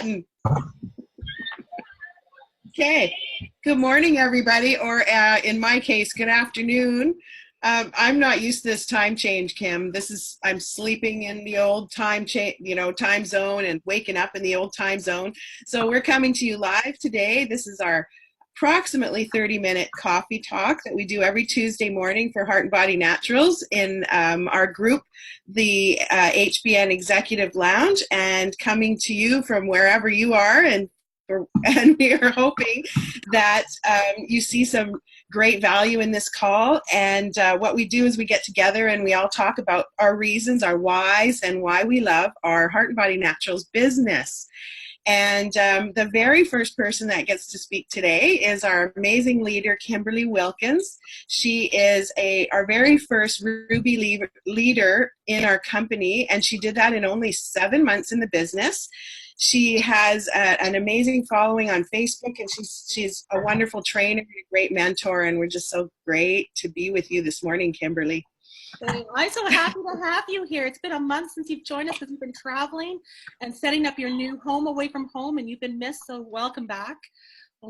button. Okay. Good morning, everybody, or in my case, good afternoon. I'm not used to this time change, Kim. I'm sleeping in the old time zone and waking up in the old time zone. So we're coming to you live today. This is our approximately 30-minute coffee talk that we do every Tuesday morning for Heart and Body Naturals in our group, the HBN Executive Lounge, and coming to you from wherever you are. And we are hoping that you see some great value in this call. And what we do is we get together and we all talk about our reasons, our whys, and why we love our Heart and Body Naturals business. And the very first person that gets to speak today is our amazing leader, Kimberly Wilkins. She is our very first Ruby leader in our company, and she did that in only 7 months in the business. She has an amazing following on Facebook, and she's a wonderful trainer, a great mentor, and we're just so great to be with you this morning, Kimberly. I'm so happy to have you here. It's been a month since you've joined us because you've been traveling and setting up your new home away from home, and you've been missed, so welcome back.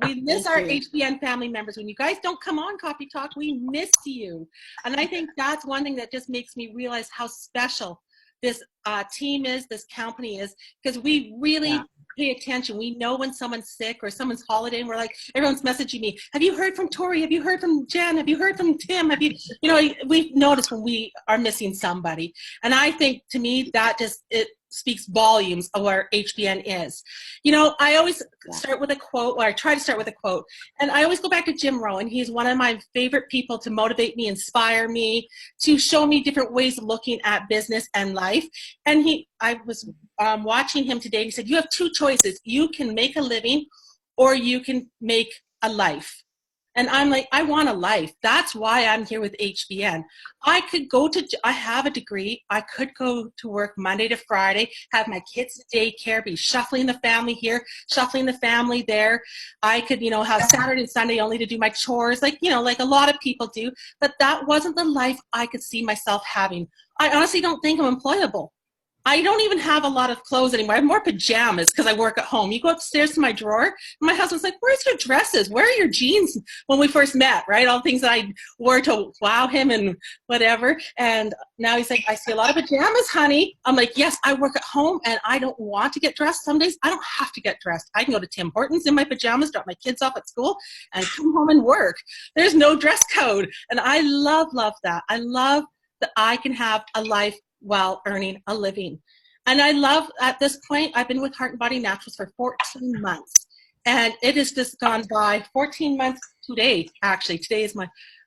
We miss our HBN family members. When you guys don't come on Coffee Talk, we miss you. And I think that's one thing that just makes me realize how special this team is, this company is, because we really pay attention. We know when someone's sick or someone's holiday, and we're like, everyone's messaging me, have you heard from Tori? Have you heard from Jen? Have you heard from Tim? We've noticed when we are missing somebody. And I think, to me, that it speaks volumes of where HBN is. I always start with a quote, or I try to start with a quote, and I always go back to Jim Rohn. He's one of my favorite people to motivate me, inspire me, to show me different ways of looking at business and life. And I was watching him today, and he said, you have two choices. You can make a living, or you can make a life. And I'm like, I want a life. That's why I'm here with HBN. I have a degree. I could go to work Monday to Friday, have my kids at daycare, be shuffling the family here, shuffling the family there. I could, have Saturday and Sunday only to do my chores, like a lot of people do. But that wasn't the life I could see myself having. I honestly don't think I'm employable. I don't even have a lot of clothes anymore. I have more pajamas because I work at home. You go upstairs to my drawer, and my husband's like, where's your dresses? Where are your jeans when we first met, right? All the things that I wore to wow him and whatever. And now he's like, I see a lot of pajamas, honey. I'm like, yes, I work at home, and I don't want to get dressed. Some days I don't have to get dressed. I can go to Tim Hortons in my pajamas, drop my kids off at school, and come home and work. There's no dress code. And I love that. I love that I can have a life while earning a living. And I love, at this point, I've been with Heart and Body Naturals for 14 months. And it has just gone by 14 months today, actually. Today is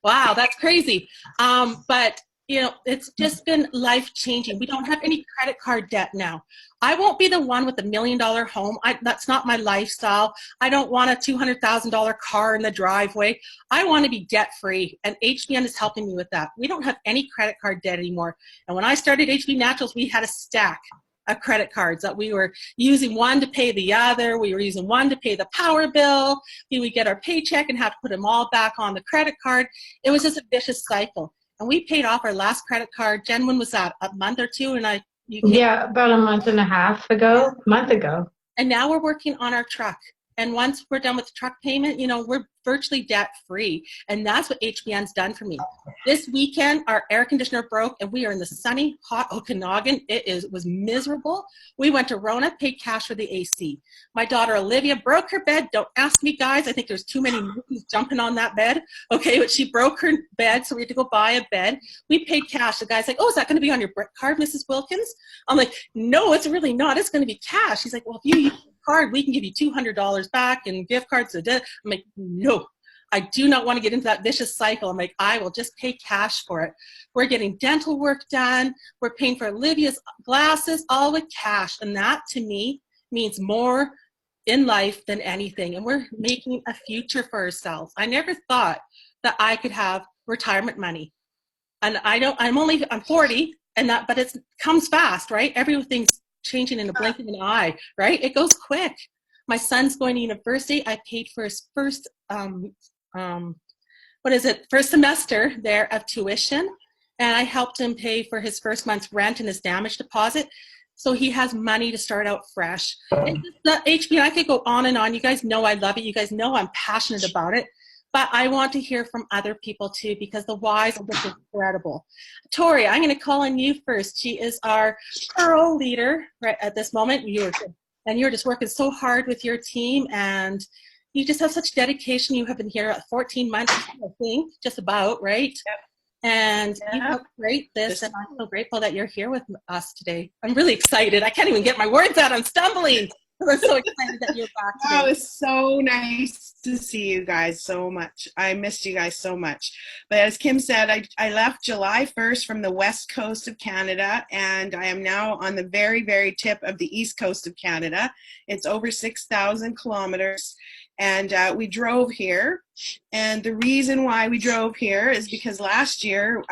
wow, that's crazy. But it's just been life-changing. We don't have any credit card debt now. I won't be the one with the $1 million home. That's not my lifestyle. I don't want a $200,000 car in the driveway. I want to be debt-free, and HBN is helping me with that. We don't have any credit card debt anymore. And when I started HB Naturals, we had a stack of credit cards that we were using, one to pay the other. We were using one to pay the power bill. We would get our paycheck and have to put them all back on the credit card. It was just a vicious cycle. And we paid off our last credit card. Jen, when was that? A month or two? And about a month and a half ago, month ago. And now we're working on our truck. And once we're done with the truck payment, we're virtually debt-free. And that's what HBN's done for me. This weekend, our air conditioner broke, and we are in the sunny, hot Okanagan. It was miserable. We went to Rona, paid cash for the AC. My daughter, Olivia, broke her bed. Don't ask me, guys. I think there's too many monkeys jumping on that bed. Okay, but she broke her bed, so we had to go buy a bed. We paid cash. The guy's like, oh, is that going to be on your card, Mrs. Wilkins? I'm like, no, it's really not. It's going to be cash. He's like, well, if you use your card, we can give you $200 back and gift cards. I'm like, no. I do not want to get into that vicious cycle. I'm like, I will just pay cash for it. We're getting dental work done. We're paying for Olivia's glasses, all with cash. And that, to me, means more in life than anything. And we're making a future for ourselves. I never thought that I could have retirement money. And I'm 40, but it comes fast, right? Everything's changing in a blink of an eye, right? It goes quick. My son's going to university. I paid for his first first semester there of tuition, and I helped him pay for his first month's rent and his damage deposit. so he has money to start out fresh. And the HBN, I could go on and on. You guys know I love it. You guys know I'm passionate about it. But I want to hear from other people too, because the whys are just incredible. Tori, I'm going to call on you first. She is our Pearl leader right at this moment. You're just working so hard with your team, and you just have such dedication. You have been here 14 months, I think, just about, right? Yep. And you helped create this, and I'm so grateful that you're here with us today. I'm really excited. I can't even get my words out. I'm stumbling. I'm so excited that you're back today. Oh, it's so nice to see you guys so much. I missed you guys so much. But as Kim said, I left July 1st from the west coast of Canada, and I am now on the very, very tip of the east coast of Canada. It's over 6,000 kilometers. And we drove here. And the reason why we drove here is because last year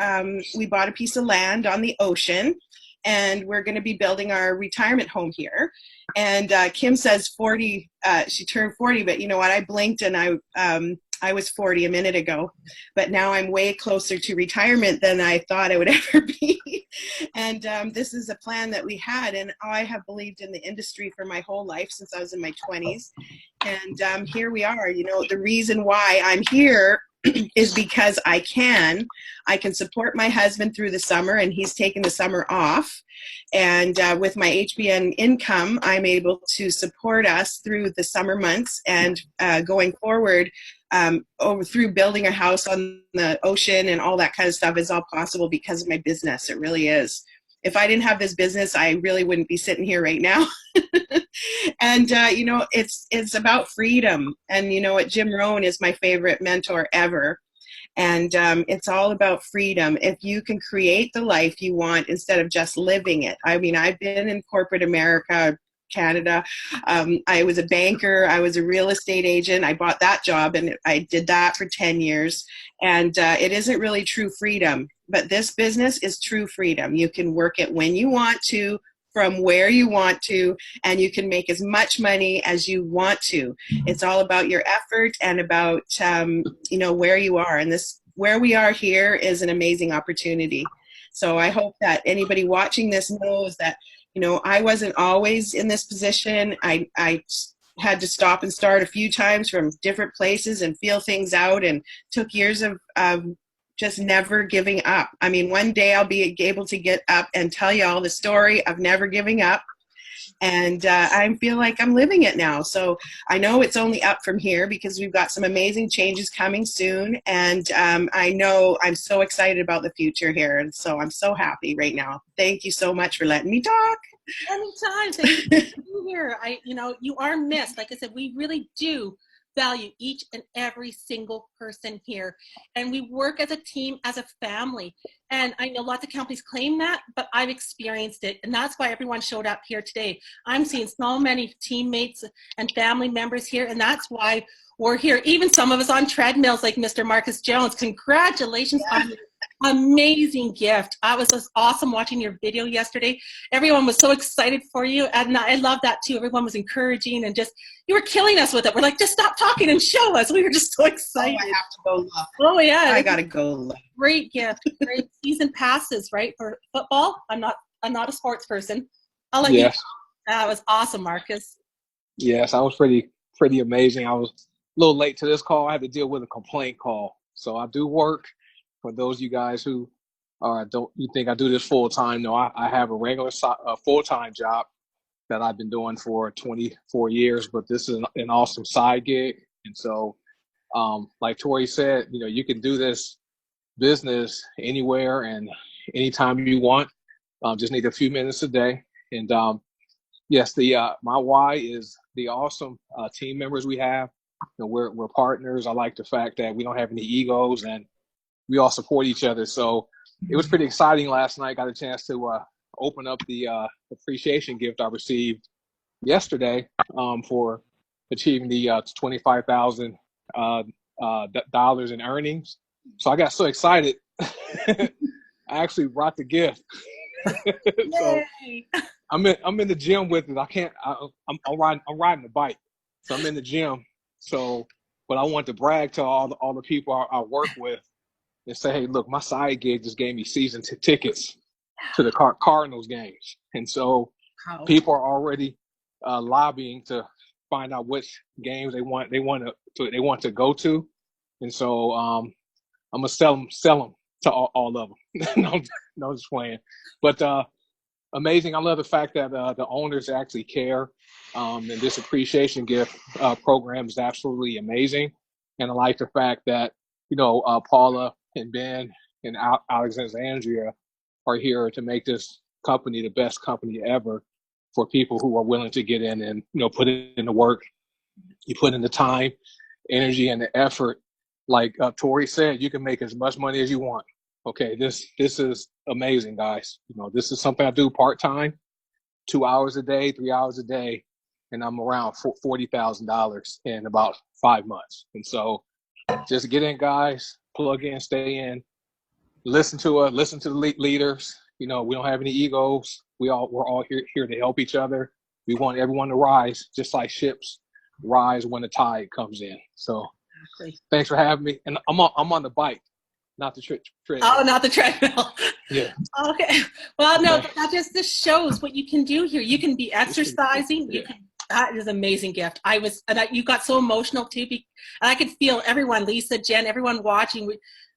we bought a piece of land on the ocean, and we're going to be building our retirement home here. And Kim says 40, she turned 40, but you know what? I blinked and I was 40 a minute ago, but now I'm way closer to retirement than I thought I would ever be. And this is a plan that we had, and I have believed in the industry for my whole life since I was in my 20s. And here we are. You know, the reason why I'm here is because I can support my husband through the summer, and he's taken the summer off. And with my HBN income, I'm able to support us through the summer months, and going forward, over through building a house on the ocean and all that kind of stuff is all possible because of my business. It really is. If I didn't have this business, I really wouldn't be sitting here right now. And you know, it's about freedom. And you know what, Jim Rohn is my favorite mentor ever. And it's all about freedom. If you can create the life you want instead of just living it. I mean, I've been in corporate America, Canada. I was a banker. I was a real estate agent. I bought that job, and I did that for 10 years. And it isn't really true freedom. But this business is true freedom. You can work it when you want to, from where you want to, and you can make as much money as you want to. It's all about your effort and about you know, where you are. And this, where we are here, is an amazing opportunity. So I hope that anybody watching this knows that, you know, I wasn't always in this position. I had to stop and start a few times from different places and feel things out, and took years of just never giving up. I mean, one day I'll be able to get up and tell you all the story of never giving up. And I feel like I'm living it now. So I know it's only up from here, because we've got some amazing changes coming soon. And I know I'm so excited about the future here. And so I'm so happy right now. Thank you so much for letting me talk. Anytime. Thank you for being here. You know, you are missed. Like I said, we really do value each and every single person here, and we work as a team, as a family. And I know lots of companies claim that, but I've experienced it, and that's why everyone showed up here today. I'm seeing so many teammates and family members here, and that's why we're here. Even some of us on treadmills, like Mr. Marcus Jones. Congratulations on your amazing gift. I was just awesome watching your video yesterday. Everyone was so excited for you, and I love that too. Everyone was encouraging, and just, you were killing us with it. We're like, just stop talking and show us. We were just so excited. Oh, I have to go look. Oh yeah, I gotta go look. Great gift. Great season passes, right, for football. I'm not a sports person. I'll let you. That was awesome, Marcus. Yes, I was pretty amazing. I was a little late to this call. I had to deal with a complaint call. So I do work. For those of you guys who you think I do this full time, no, I have a regular full-time job that I've been doing for 24 years, but this is an awesome side gig. And so, like Tori said, you know, you can do this business anywhere and anytime you want. Just need a few minutes a day. And yes, my why is the awesome team members we have. You know, we're partners. I like the fact that we don't have any egos, and we all support each other. So it was pretty exciting last night. Got a chance to open up the appreciation gift I received yesterday for achieving the $25,000 in earnings. So I got so excited, I actually brought the gift. So I'm in the gym with it. I'm riding the bike, so I'm in the gym. So, but I want to brag to all the people I work with and say, hey, look, my side gig just gave me season tickets to the Cardinals games. And so Wow. People are already lobbying to find out which games they want to go to, and so I'm gonna sell them to all of them. No, no, just playing. But amazing. I love the fact that the owners actually care, and this appreciation gift program is absolutely amazing. And I like the fact that Paula and Ben and Alexandria are here to make this company the best company ever for people who are willing to get in and put in the work. You put in the time, energy, and the effort. Like Tori said, you can make as much money as you want. Okay, this is amazing, guys. This is something I do part-time, 2 hours a day, 3 hours a day, and I'm around $40,000 in about 5 months. And so just get in, guys, plug in, stay in, listen to the leaders. We don't have any egos. We're all here to help each other. We want everyone to rise, just like ships rise when the tide comes in. So thanks for having me. And I'm on the bike, not the treadmill. Oh, not the treadmill. Yeah. Okay. Well, no, Okay. but that just shows what you can do here. You can be exercising. Yeah. That is an amazing gift. You got so emotional too, and I could feel everyone, Lisa, Jen, everyone watching.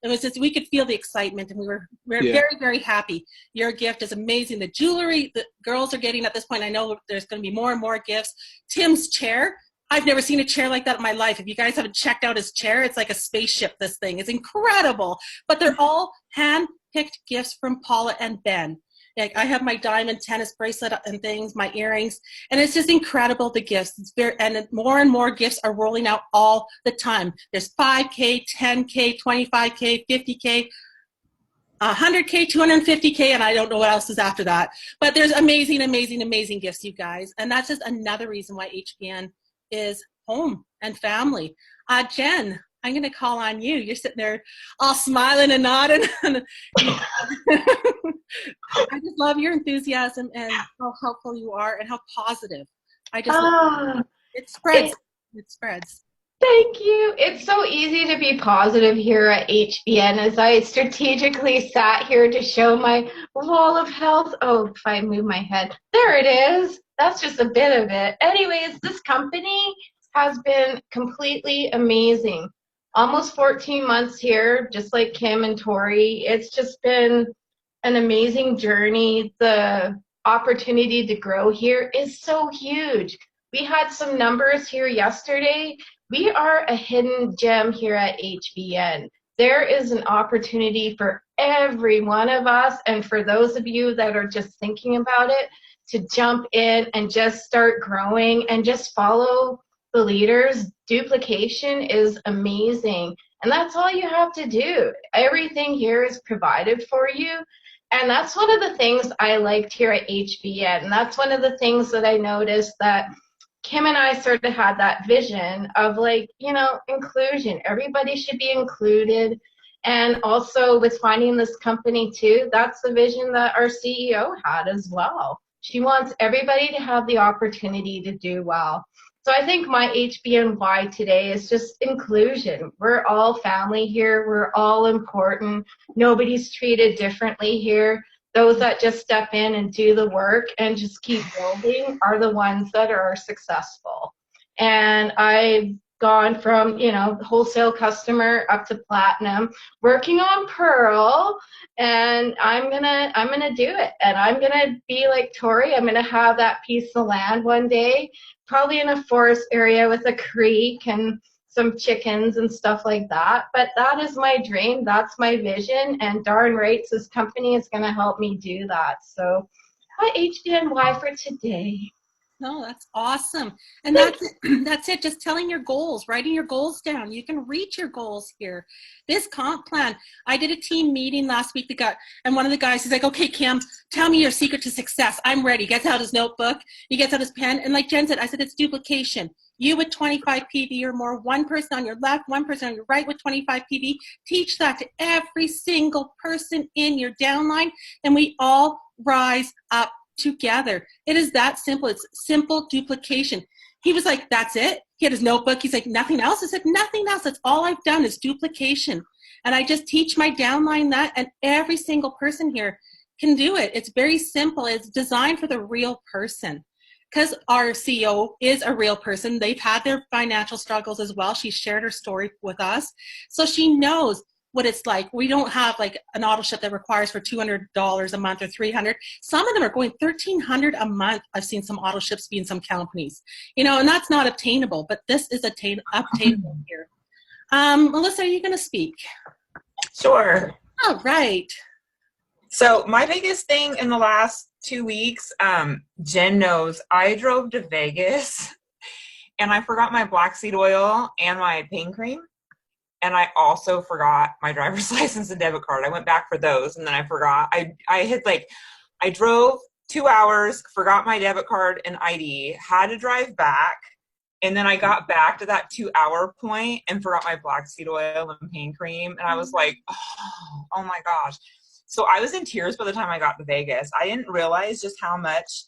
It was just, we could feel the excitement, and we were very, very happy. Your gift is amazing. The jewelry the girls are getting at this point, I know there's going to be more and more gifts. Tim's chair. I've never seen a chair like that in my life. If you guys haven't checked out his chair, it's like a spaceship, this thing. It's incredible. But they're all hand-picked gifts from Paula and Ben. Like, I have my diamond tennis bracelet and things, my earrings, and it's just incredible, the gifts. And more gifts are rolling out all the time. There's 5K, 10K, 25K, 50K, 100K, 250K, and I don't know what else is after that. But there's amazing, amazing, amazing gifts, you guys. And that's just another reason why HBN is home and family. Jen, I'm going to call on you. You're sitting there all smiling and nodding. I just love your enthusiasm and how helpful you are and how positive. It spreads. It spreads. Thank you. It's so easy to be positive here at HBN as I strategically sat here to show my wall of health. Oh, if I move my head. There it is. That's just a bit of it. Anyways, this company has been completely amazing. Almost 14 months here, just like Kim and Tori. It's just been an amazing journey. The opportunity to grow here is so huge. We had some numbers here yesterday. We are a hidden gem here at HBN. There is an opportunity for every one of us, and for those of you that are just thinking about it, to jump in and just start growing and just follow the leaders. Duplication is amazing, and that's all you have to do. Everything here is provided for you, and that's one of the things I liked here at HBN, and that's one of the things that I noticed that Kim and I sort of had that vision of, like, inclusion. Everybody should be included. And also with finding this company too, that's the vision that our CEO had as well. She wants everybody to have the opportunity to do well. So I think my HBN why today is just inclusion. We're all family here. We're all important. Nobody's treated differently here. Those that just step in and do the work and just keep building are the ones that are successful. And I've gone from, wholesale customer up to platinum, working on Pearl, and I'm gonna do it. And I'm gonna be like Tori. I'm gonna have that piece of land one day, probably in a forest area with a creek and some chickens and stuff like that. But that is my dream. That's my vision. And darn right, this company is going to help me do that. So hi, HBNY for today. No, that's awesome. And that's it. That's it. Just telling your goals, writing your goals down. You can reach your goals here. This comp plan, I did a team meeting last week and one of the guys is like, okay, Kim, tell me your secret to success. I'm ready. He gets out his notebook. He gets out his pen. And like Jen said, I said, it's duplication. You with 25 PV or more, one person on your left, one person on your right with 25 PV. Teach that to every single person in your downline, and we all rise up together. It is that simple. It's simple duplication. He was like, that's it. He had his notebook. He's like, nothing else? I said, nothing else. That's all I've done is duplication. And I just teach my downline that, and every single person here can do it. It's very simple. It's designed for the real person. Because our CEO is a real person. They've had their financial struggles as well. She shared her story with us. So she knows what it's like. We don't have like an auto ship that requires for $200 a month or $300. Some of them are going $1,300 a month. I've seen some auto ships be in some companies, you know, and that's not obtainable, but this is obtainable here. Melissa, are you going to speak? Sure. All right. So my biggest thing in the last 2 weeks, Jen knows, I drove to Vegas and I forgot my black seed oil and my pain cream. And I also forgot my driver's license and debit card. I went back for those and then I forgot. I drove 2 hours, forgot my debit card and ID, had to drive back. And then I got back to that 2 hour point and forgot my black seed oil and pain cream. And I was like, oh my gosh. So I was in tears by the time I got to Vegas. I didn't realize just how much,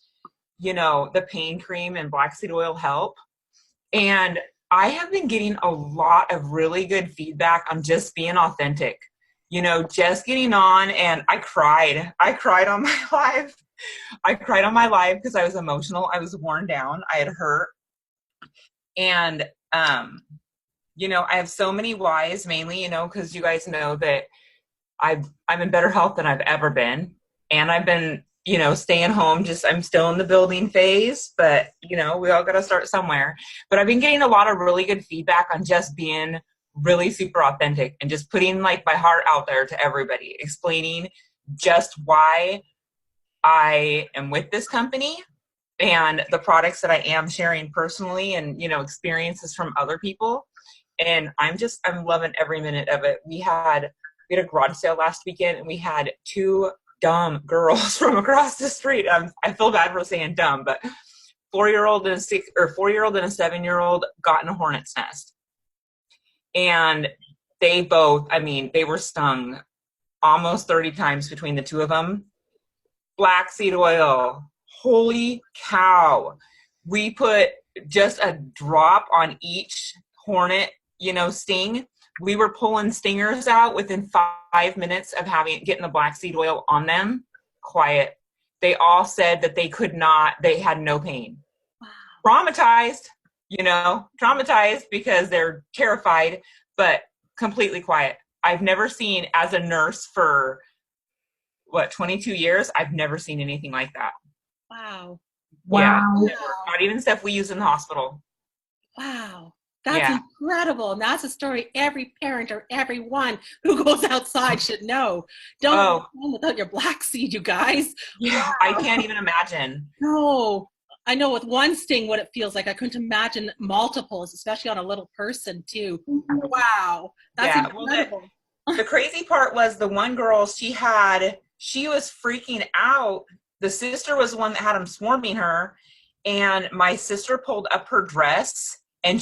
you know, the pain cream and black seed oil help. And I have been getting a lot of really good feedback on just being authentic, you know, just getting on. And I cried on my live. I cried on my live because I was emotional. I was worn down. I had hurt. And, you know, I have so many whys, mainly, you know, because you guys know that I'm in better health than I've ever been. And I've been, you know, staying home, I'm still in the building phase, but, you know, we all got to start somewhere. But I've been getting a lot of really good feedback on just being really super authentic and just putting like my heart out there to everybody, explaining just why I am with this company and the products that I am sharing personally and, you know, experiences from other people. And I'm loving every minute of it. We had a garage sale last weekend and we had 2 dumb girls from across the street. I feel bad for saying dumb, but 4-year-old and a 7-year-old got in a hornet's nest. And they both, I mean, they were stung almost 30 times between the 2 of them. Black seed oil. Holy cow. We put just a drop on each hornet, you know, sting. We were pulling stingers out within 5 minutes of getting the black seed oil on them. Quiet. They all said that they had no pain. Wow. Traumatized because they're terrified, but completely quiet. I've never seen, as a nurse for 22 years, I've never seen anything like that. Wow. Yeah. Not even stuff we use in the hospital. Wow. That's incredible. And that's a story every parent or everyone who goes outside should know. Don't go without your black seed, you guys. Yeah, wow. I can't even imagine. No. I know with one sting what it feels like. I couldn't imagine multiples, especially on a little person too. Wow. That's incredible. Well, the crazy part was the one girl, she was freaking out. The sister was the one that had him swarming her. And my sister pulled up her dress and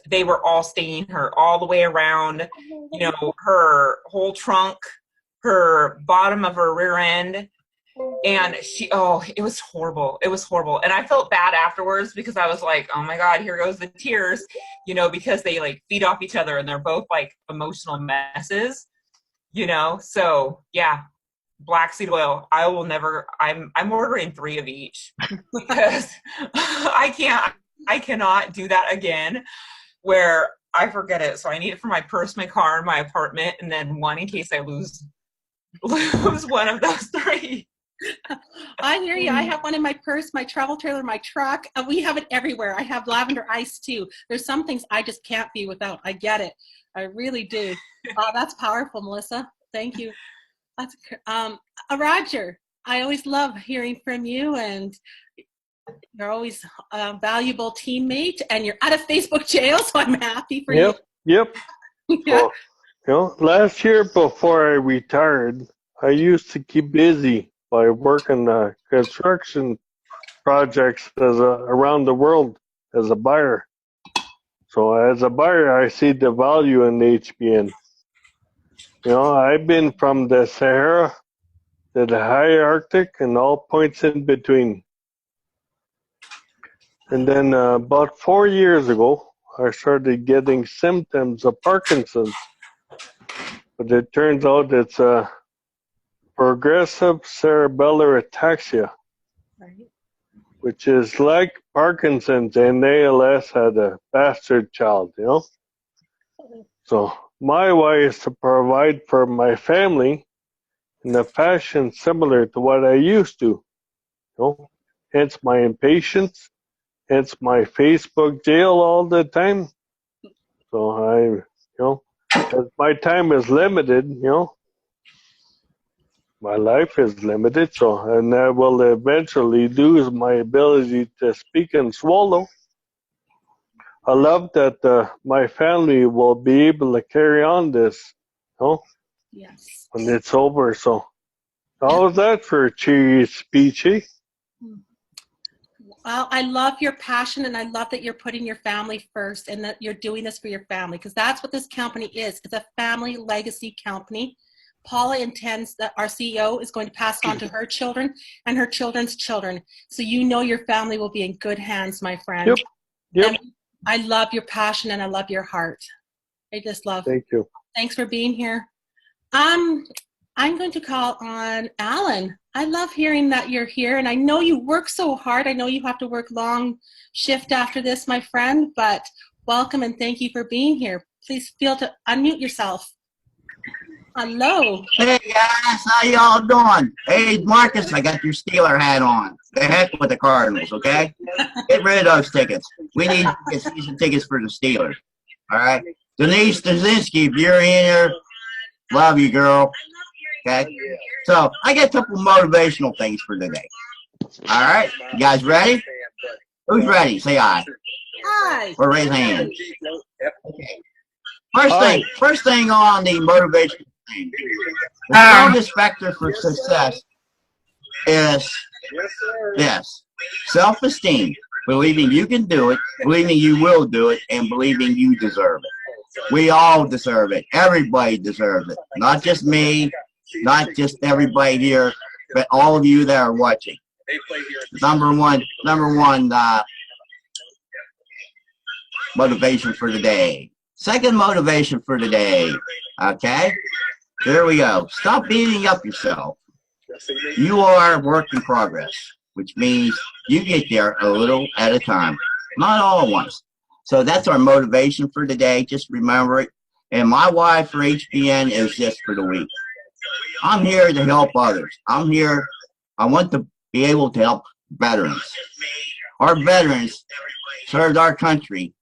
they were all staining her all the way around, you know, her whole trunk, her bottom of her rear end. And it was horrible. It was horrible. And I felt bad afterwards because I was like, oh my God, here goes the tears, you know, because they like feed off each other and they're both like emotional messes, you know? So yeah, black seed oil. I'm ordering 3 of each because I cannot do that again where I forget it. So I need it for my purse, my car, my apartment, and then one in case I lose one of those 3. I hear you. I have one in my purse, my travel trailer, my truck, and we have it everywhere. I have lavender ice too. There's some things I just can't be without. I get it. I really do. That's powerful, Melissa. Thank you. That's Roger. I always love hearing from you, and you're always a valuable teammate, and you're out of Facebook jail, so I'm happy for you. Yep. Yeah. Well, last year before I retired, I used to keep busy by working construction projects around the world as a buyer. So as a buyer, I see the value in the HBN. You know, I've been from the Sahara to the high Arctic and all points in between. And then about 4 years ago, I started getting symptoms of Parkinson's. But it turns out it's progressive cerebellar ataxia, Right. which is like Parkinson's, and ALS had a bastard child, you know? So my way is to provide for my family in a fashion similar to what I used to, you know? Hence my impatience, hence my Facebook jail all the time. So you know, as my time is limited, you know, my life is limited, so, and that will eventually lose my ability to speak and swallow. I love that my family will be able to carry on this, you know, Yes. when it's over. So, how's that for a cheery speech, eh? Well, I love your passion, and I love that you're putting your family first and that you're doing this for your family, because that's what this company is. It's a family legacy company. Paula intends that our CEO is going to pass on to her children and her children's children. So you know your family will be in good hands, my friend. Yep. Yep. And I love your passion and I love your heart. I just love. Thank you. Thanks for being here. I'm going to call on Alan. I love hearing that you're here, and I know you work so hard. I know you have to work long shift after this, my friend, but welcome and thank you for being here. Please feel to unmute yourself. Hello. Hey guys, how y'all doing? Hey Marcus, I got your Steeler hat on. The heck with the Cardinals, okay? Get rid of those tickets. We need to get season tickets for the Steelers. All right? Denise Dazinski, if you're in here, love you, girl. Okay? So I got a couple motivational things for today. All right? You guys ready? Who's ready? Say aye. Hi. Or raise hand. Okay. First thing on the motivational thing. The strongest factor for success is this: self-esteem, believing you can do it, believing you will do it, and believing you deserve it. We all deserve it. Everybody deserves it. Not just me, not just everybody here, but all of you that are watching. Number one motivation for today. Second motivation for today. Okay? Here we go. Stop beating up yourself. You are a work in progress, which means you get there a little at a time, not all at once. So that's our motivation for today. Just remember it. And my why for HBN is just for the week. I'm here to help others. I'm here. I want to be able to help veterans. Our veterans served our country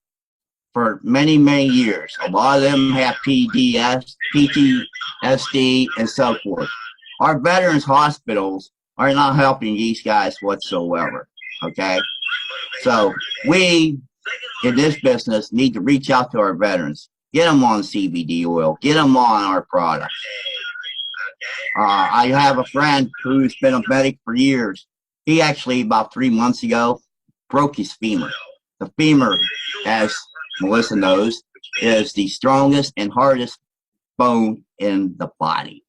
for many, many years. A lot of them have PTSD, and so forth. Our veterans hospitals are not helping these guys whatsoever, okay? So we, in this business, need to reach out to our veterans. Get them on CBD oil. Get them on our products. I have a friend who's been a medic for years. He actually, about 3 months ago, broke his femur. The femur, as Melissa knows, is the strongest and hardest bone in the body.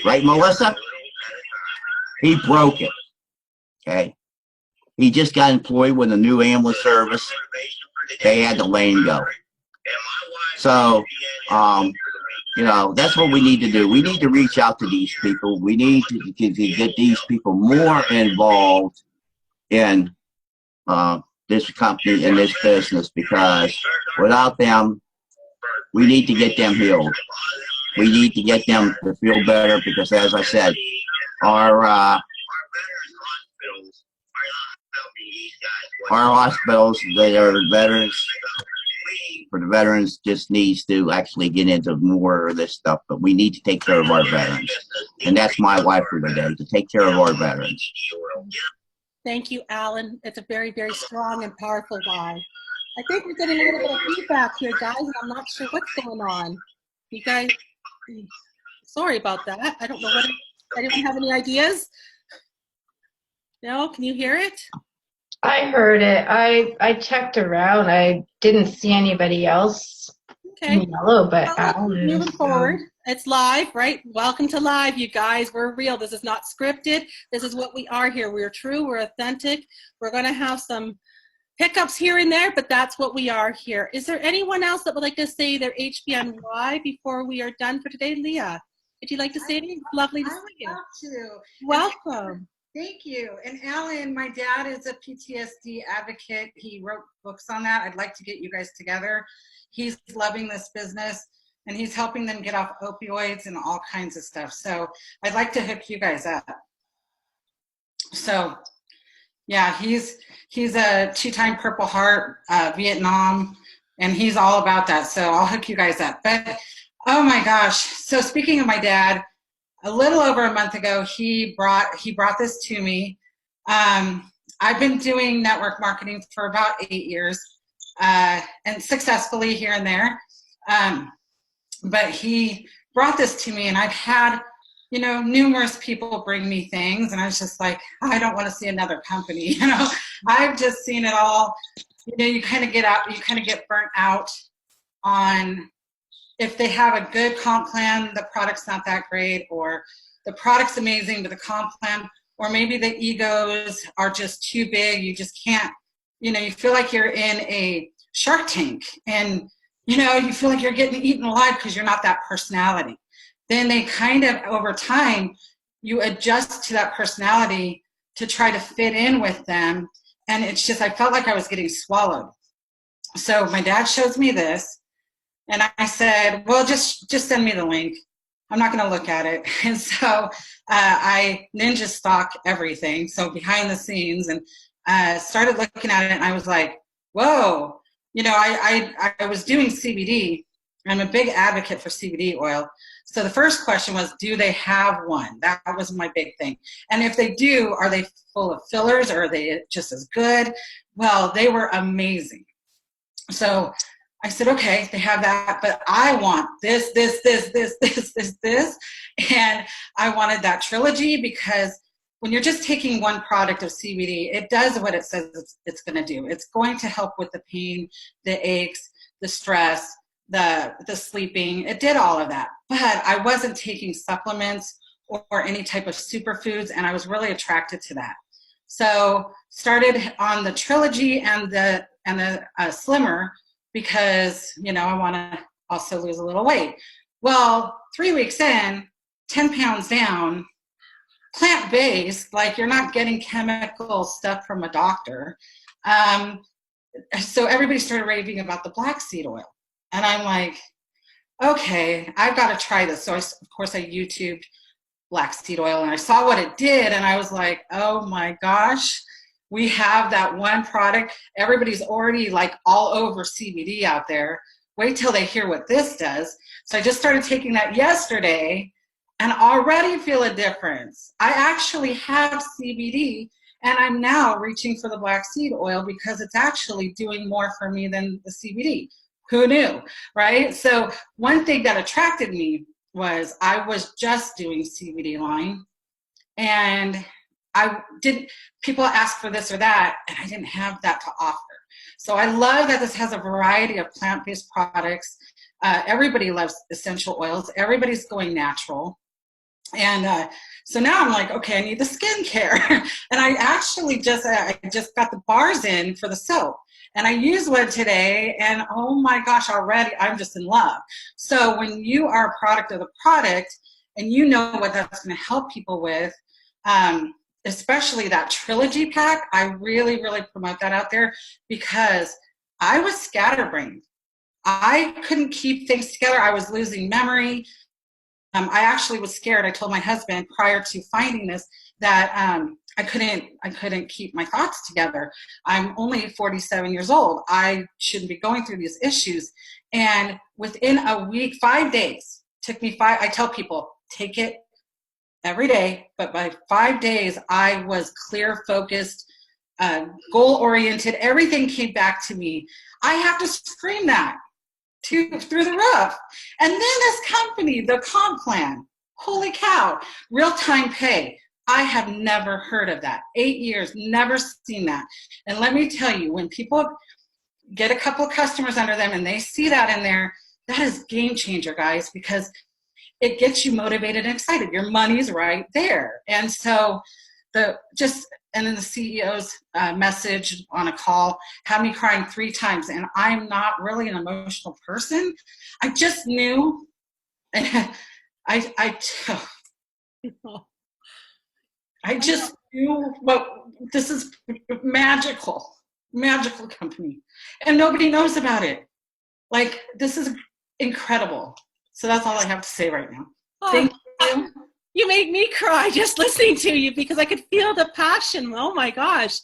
Right, Melissa? He broke it. Okay? He just got employed with a new ambulance service. They had to let him go. So, you know, that's what we need to do. We need to reach out to these people. We need to get these people more involved in this company and this business, because without them, we need to get them healed. We need to get them to feel better, because as I said, our hospitals that are veterans, for the veterans, just needs to actually get into more of this stuff, but we need to take care of our veterans. And that's my why for today, to take care of our veterans. Thank you, Alan. It's a very, very strong and powerful why. I think we're getting a little bit of feedback here, guys, and I'm not sure what's going on. You guys, sorry about that. I don't know what, anyone have any ideas? No, can you hear it? I heard it. I checked around. I didn't see anybody else Okay. in yellow, but Well, moving forward, it's live, right? Welcome to live, you guys. We're real. This is not scripted. This is what we are here. We're true. We're authentic. We're going to have some hiccups here and there, but that's what we are here. Is there anyone else that would like to say their HBN why before we are done for today? Leah? Would you like to say anything? Lovely to I see would you. love to. Welcome. Thank you. And Alan, my dad is a PTSD advocate. He wrote books on that. I'd like to get you guys together. He's loving this business and he's helping them get off opioids and all kinds of stuff. So I'd like to hook you guys up. So yeah, he's a 2-time Purple Heart, Vietnam, and he's all about that. So I'll hook you guys up. But oh my gosh. So speaking of my dad, a little over a month ago, he brought this to me. I've been doing network marketing for about 8 years, and successfully here and there. But he brought this to me, and I've had, you know, numerous people bring me things, and I was just like, I don't want to see another company. You know, I've just seen it all. You know, you kind of get burnt out on, if they have a good comp plan, the product's not that great, or the product's amazing, but the comp plan, or maybe the egos are just too big. You just can't, you know, you feel like you're in a Shark Tank and, you know, you feel like you're getting eaten alive because you're not that personality. Then they kind of, over time, you adjust to that personality to try to fit in with them. And it's just, I felt like I was getting swallowed. So my dad shows me this. And I said, well, just send me the link. I'm not going to look at it. And so I ninja stalk everything. So behind the scenes, and started looking at it. And I was like, whoa, you know, I was doing CBD. I'm a big advocate for CBD oil. So the first question was, do they have one? That was my big thing. And if they do, are they full of fillers, or are they just as good? Well, they were amazing. So I said, okay, they have that, but I want this. And I wanted that trilogy, because when you're just taking one product of CBD, it does what it says it's going to do. It's going to help with the pain, the aches, the stress, the sleeping. It did all of that, but I wasn't taking supplements or any type of superfoods, and I was really attracted to that. So started on the trilogy and the slimmer, because, you know, I want to also lose a little weight. Well, 3 weeks in, 10 pounds down, plant-based, like you're not getting chemical stuff from a doctor. So everybody started raving about the black seed oil. And I'm like, okay, I've got to try this. So of course I YouTubed black seed oil, and I saw what it did, and I was like, oh my gosh, we have that one product. Everybody's already like all over CBD out there. Wait till they hear what this does. So I just started taking that yesterday and already feel a difference. I actually have CBD, and I'm now reaching for the black seed oil because it's actually doing more for me than the CBD. Who knew, right? So one thing that attracted me was I was just doing CBD line, and people ask for this or that, and I didn't have that to offer. So I love that this has a variety of plant-based products. Everybody loves essential oils. Everybody's going natural. And so now I'm like, okay, I need the skincare. And I actually just got the bars in for the soap. And I used one today, and oh my gosh, already I'm just in love. So when you are a product of the product, and you know what that's going to help people with, especially that trilogy pack, I really, really promote that out there, because I was scatterbrained. I couldn't keep things together. I was losing memory. I actually was scared. I told my husband prior to finding this that I couldn't keep my thoughts together. I'm only 47 years old. I shouldn't be going through these issues. And within a week, 5 days, took me I tell people, take it every day, but by 5 days, I was clear, focused, goal-oriented. Everything came back to me. I have to scream that through the roof. And then this company, the comp plan, holy cow, real-time pay. I have never heard of that. 8 years, never seen that. And let me tell you, when people get a couple of customers under them and they see that in there, that is game changer, guys, because it gets you motivated and excited. Your money's right there. And so and then the CEO's message on a call had me crying 3 times. And I'm not really an emotional person. I just knew I just knew this is magical company, and nobody knows about it. Like, this is incredible. So that's all I have to say right now. Thank you. You made me cry just listening to you because I could feel the passion. Oh my gosh.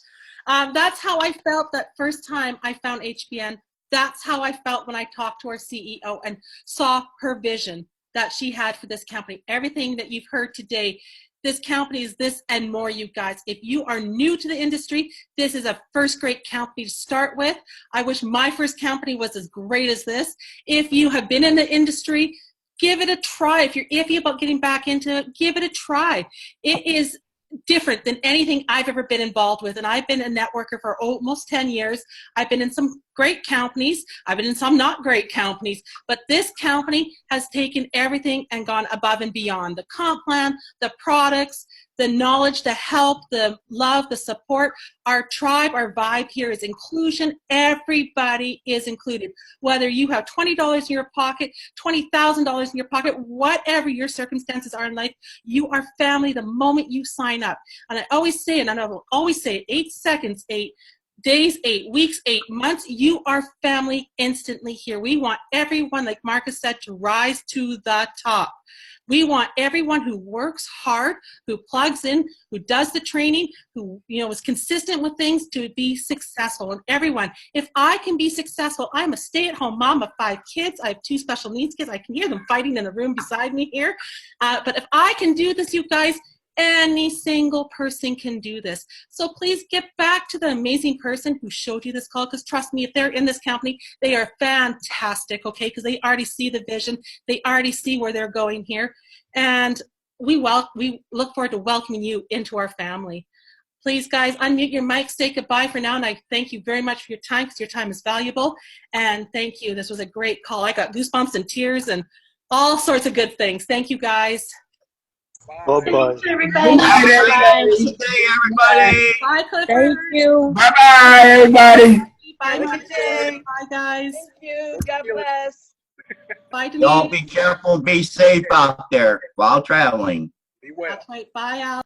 That's how I felt that first time I found HBN. That's how I felt when I talked to our CEO and saw her vision that she had for this company. Everything that you've heard today, this company is this and more, you guys. If you are new to the industry, this is a first-rate company to start with. I wish my first company was as great as this. If you have been in the industry, give it a try. If you're iffy about getting back into it, give it a try. It is different than anything I've ever been involved with. And I've been a networker for almost 10 years. I've been in some great companies. I've been in some not great companies. But this company has taken everything and gone above and beyond. The comp plan, the products, the knowledge, the help, the love, the support. Our tribe, our vibe here is inclusion. Everybody is included. Whether you have $20 in your pocket, $20,000 in your pocket, whatever your circumstances are in life, you are family the moment you sign up. And I always say, and I will always say, 8 seconds, 8 days, 8 weeks, 8 months, you are family instantly here. We want everyone, like Marcus said, to rise to the top. We want everyone who works hard, who plugs in, who does the training, who is consistent with things to be successful. And everyone, if I can be successful, I'm a stay-at-home mom of 5 kids. I have 2 special needs kids. I can hear them fighting in the room beside me here. But if I can do this, you guys, any single person can do this. So please get back to the amazing person who showed you this call, because trust me, if they're in this company, they are fantastic, okay? Because they already see the vision. They already see where they're going here. And we look forward to welcoming you into our family. Please, guys, unmute your mic, say goodbye for now, and I thank you very much for your time, because your time is valuable. And thank you. This was a great call. I got goosebumps and tears and all sorts of good things. Thank you, guys. Bye-bye. Everybody. Good day, everybody. Bye, Clifford. Thank you. Bye-bye, everybody. Bye, Have a Marcus. good day. Bye, guys. Thank you. God bless. Bye, Y'all Denise. be careful and be safe out there while traveling. That's right. Bye, Al.